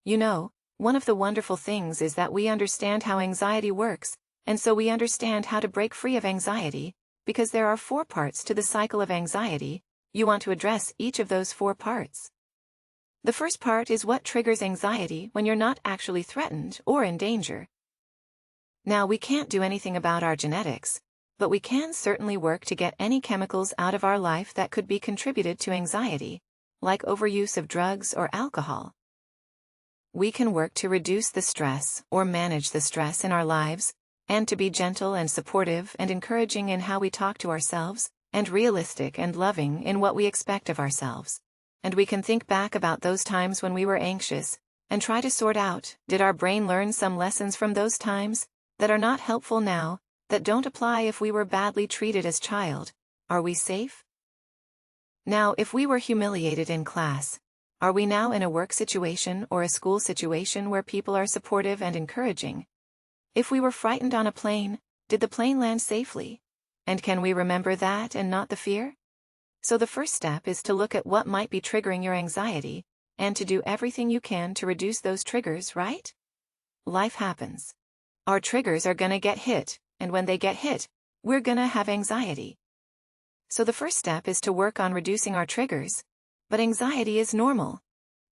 You know, one of the wonderful things is that we understand how anxiety works, and so we understand how to break free of anxiety, because there are 4 parts to the cycle of anxiety. You want to address each of those 4 parts. The first part is what triggers anxiety when you're not actually threatened or in danger. Now, we can't do anything about our genetics, but we can certainly work to get any chemicals out of our life that could be contributed to anxiety, like overuse of drugs or alcohol. We can work to reduce the stress or manage the stress in our lives, and to be gentle and supportive and encouraging in how we talk to ourselves, and realistic and loving in what we expect of ourselves. And we can think back about those times when we were anxious, and try to sort out, did our brain learn some lessons from those times that are not helpful now, that don't apply if we were badly treated as child? Are we safe? Now, if we were humiliated in class, are we now in a work situation or a school situation where people are supportive and encouraging? If we were frightened on a plane, did the plane land safely? And can we remember that and not the fear? So the first step is to look at what might be triggering your anxiety, and to do everything you can to reduce those triggers, right? Life happens. Our triggers are gonna get hit, and when they get hit, we're gonna have anxiety. So the first step is to work on reducing our triggers. But anxiety is normal.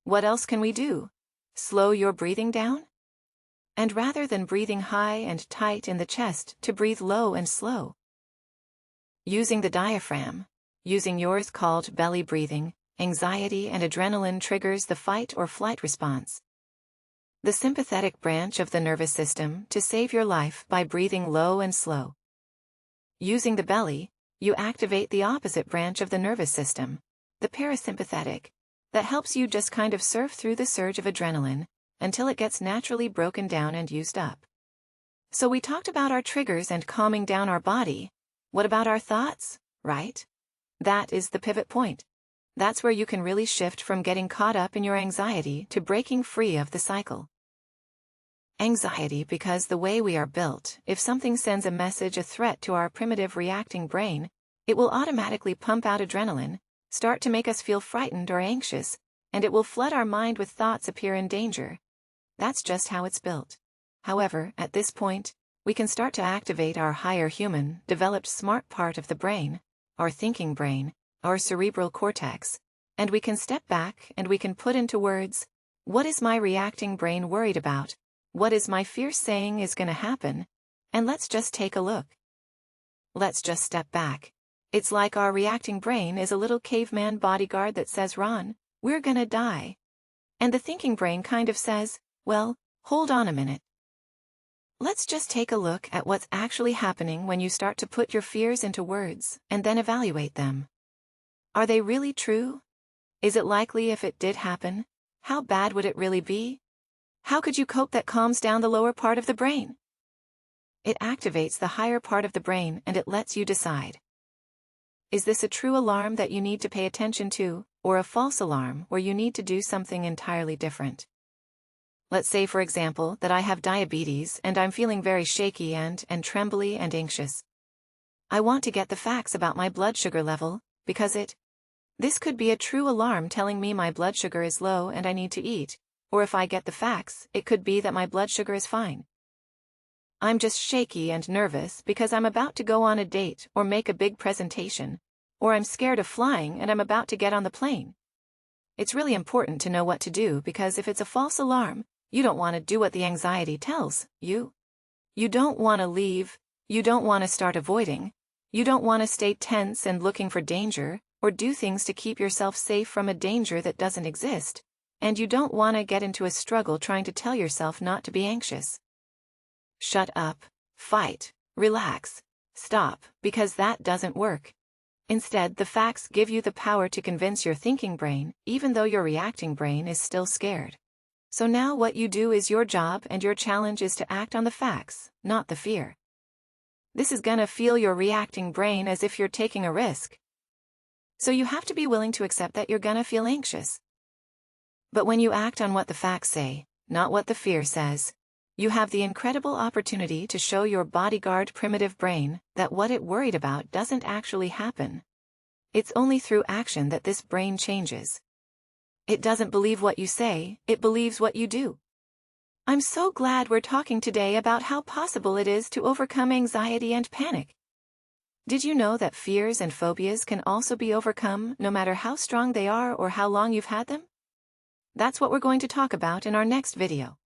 What else can we do? Slow your breathing down? And rather than breathing high and tight in the chest, to breathe low and slow. Using the diaphragm, using yours called belly breathing, anxiety and adrenaline triggers the fight or flight response. The sympathetic branch of the nervous system to save your life by breathing low and slow. Using the belly, you activate the opposite branch of the nervous system, the parasympathetic, that helps you just kind of surf through the surge of adrenaline until it gets naturally broken down and used up. So we talked about our triggers and calming down our body. What about our thoughts, right? That is the pivot point. That's where you can really shift from getting caught up in your anxiety to breaking free of the cycle. Anxiety, because the way we are built, if something sends a message, a threat to our primitive reacting brain, it will automatically pump out adrenaline, start to make us feel frightened or anxious, and it will flood our mind with thoughts appear in danger. That's just how it's built. However, at this point, we can start to activate our higher human, developed smart part of the brain, our thinking brain, our cerebral cortex, and we can step back and we can put into words, what is my reacting brain worried about? What is my fear saying is going to happen? And let's just take a look. Let's just step back. It's like our reacting brain is a little caveman bodyguard that says, "Ron, we're gonna die." And the thinking brain kind of says, "Well, hold on a minute. Let's just take a look at what's actually happening when you start to put your fears into words and then evaluate them. Are they really true? Is it likely if it did happen? How bad would it really be? How could you cope?" That calms down the lower part of the brain. It activates the higher part of the brain and it lets you decide. Is this a true alarm that you need to pay attention to, or a false alarm where you need to do something entirely different? Let's say, for example, that I have diabetes and I'm feeling very shaky and trembly and anxious. I want to get the facts about my blood sugar level, because this could be a true alarm telling me my blood sugar is low and I need to eat, or if I get the facts, it could be that my blood sugar is fine. I'm just shaky and nervous because I'm about to go on a date or make a big presentation, or I'm scared of flying and I'm about to get on the plane. It's really important to know what to do, because if it's a false alarm, you don't want to do what the anxiety tells you. You don't want to leave, you don't want to start avoiding, you don't want to stay tense and looking for danger, or do things to keep yourself safe from a danger that doesn't exist, and you don't want to get into a struggle trying to tell yourself not to be anxious. Shut up, fight, relax, stop, because that doesn't work. Instead, the facts give you the power to convince your thinking brain, even though your reacting brain is still scared. So now what you do is your job, and your challenge is to act on the facts, not the fear. This is gonna feel your reacting brain as if you're taking a risk. So you have to be willing to accept that you're gonna feel anxious. But when you act on what the facts say, not what the fear says, you have the incredible opportunity to show your bodyguard primitive brain that what it worried about doesn't actually happen. It's only through action that this brain changes. It doesn't believe what you say, it believes what you do. I'm so glad we're talking today about how possible it is to overcome anxiety and panic. Did you know that fears and phobias can also be overcome no matter how strong they are or how long you've had them? That's what we're going to talk about in our next video.